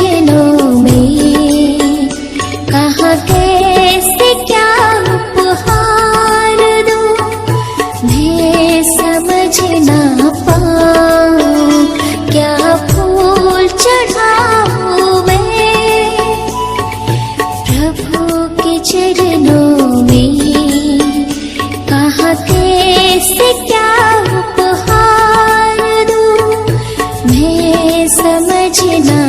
चरणों में कहाँ कैसे क्या उपहार दूं, मैं समझ ना पाऊं क्या फूल चढ़ाऊं मैं प्रभु के चरणों में, कहाँ कैसे क्या उपहार दूं, मैं समझ ना